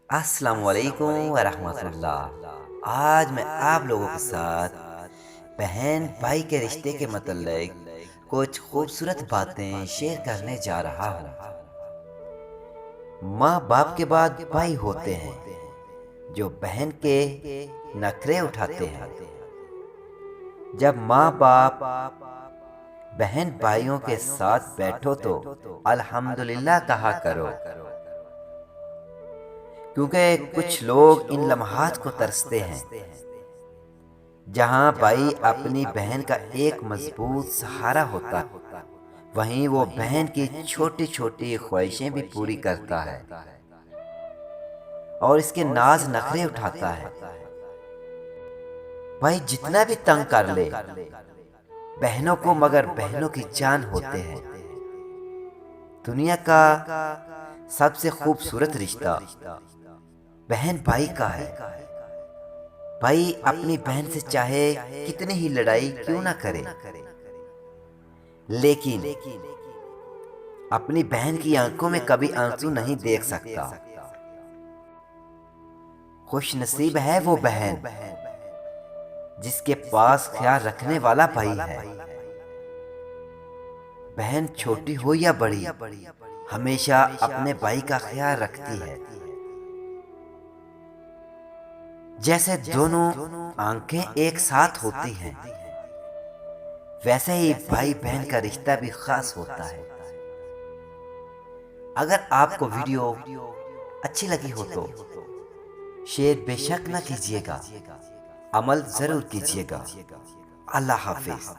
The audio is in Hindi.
अस्सलाम वालेकुम वरहमतुल्लाह। आज मैं आप लोगों के साथ बहन भाई के रिश्ते के मतलब कुछ खूबसूरत बातें शेयर करने जा रहा हूँ। माँ बाप के बाद भाई होते हैं जो बहन के नखरे उठाते हैं। जब माँ बाप बहन भाइयों के साथ बैठो तो अल्हम्दुलिल्लाह कहा करो, क्योंकि कुछ लोग इन लम्हात को तरसते हैं जहां भाई अपनी बहन का एक मजबूत सहारा होता है। वहीं वो बहन की छोटी छोटी ख्वाहिशें भी पूरी करता है और इसके नाज नखरे उठाता है। भाई जितना भी तंग कर ले बहनों को, मगर बहनों की जान होते हैं। दुनिया का सबसे खूबसूरत रिश्ता बहन भाई का है। भाई अपनी बहन से चाहे कितनी ही लड़ाई क्यों ना करे, लेकिन अपनी बहन की आंखों में कभी आंसू नहीं देख सकता। खुश नसीब है वो बहन जिसके पास ख्याल रखने वाला भाई है। बहन छोटी हो या बड़ी, हमेशा अपने भाई का ख्याल रखती है। जैसे दोनों आंखें एक साथ होती हैं, वैसे ही भाई बहन का रिश्ता भी खास होता है। अगर आपको वीडियो अच्छी लगी हो तो शेयर बेशक न कीजिएगा, अमल जरूर कीजिएगा। अल्लाह हाफिज।